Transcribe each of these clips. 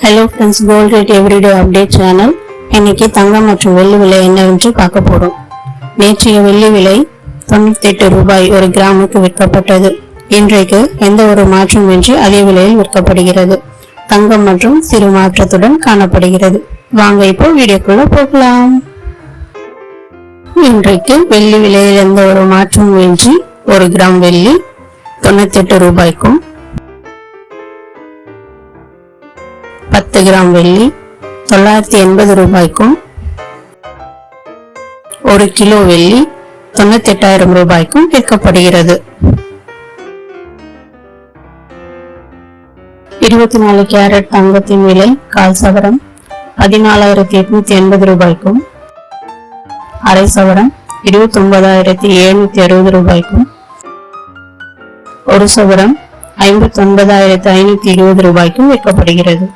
Hello friends, gold rate everyday update channel. இன்னைக்கு தங்கம் மற்றும் வெள்ளி விலை என்னவென்று பார்க்க போறோம். நேற்றைய வெள்ளி விலை 98 ரூபாய் ஒரு கிராமுக்கு விற்கப்பட்டது. இன்றைக்கு எந்த ஒரு மாற்றமின்றி அதே விலையில் விற்கப்படுகிறது. தங்கம் மற்றும் சிறு மாற்றத்துடன் காணப்படுகிறது. வாங்க இப்போ வீடியோக்குள்ள போகலாம். இன்றைக்கு வெள்ளி விலையில் எந்த ஒரு மாற்றமும் இன்றி ஒரு கிராம் வெள்ளி 98 ரூபாய்க்கும், 10 கிராம் வெள்ளி 980 ரூபாய்க்கும், 1 கிலோ வெள்ளி 98,000 ரூபாய்க்கும் விற்கப்படுகிறது. 24 கேரட் தங்கத்தின் விலை கால் சவரம் 14,880 ரூபாய்க்கும், அரை சவரம் 29,760 ரூபாய்க்கும், ஒரு சவரம் 59,520 ரூபாய்க்கும் விற்கப்படுகிறது.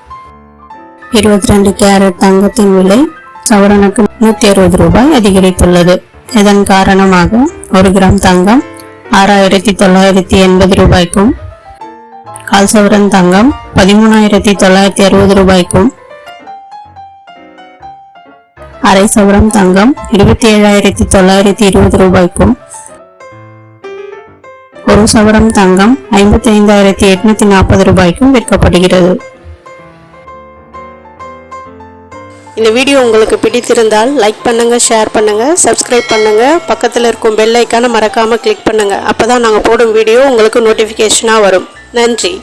22 கேரட் தங்கத்தின் விலை சவரனுக்கு 160 ரூபாய் அதிகரித்துள்ளது. இதன் காரணமாக 1 கிராம் தங்கம் 6,980 ரூபாய்க்கும், கால் சவரன் தங்கம் 13,960 ரூபாய்க்கும், அரை சவரம் தங்கம் 27,920 ரூபாய்க்கும், ஒரு சவரம் தங்கம் 55,840 ரூபாய்க்கும் விற்கப்படுகிறது. இந்த வீடியோ உங்களுக்கு பிடித்திருந்தால் லைக் பண்ணுங்க, ஷேர் பண்ணுங்க, சப்ஸ்கிரைப் பண்ணுங்க, பக்கத்தில் இருக்கும் பெல் ஐக்கானை மறக்காம கிளிக் பண்ணுங்க. அப்பதான் நாங்கள் போடும் வீடியோ உங்களுக்கு நோட்டிஃபிகேஷனாக வரும். நன்றி.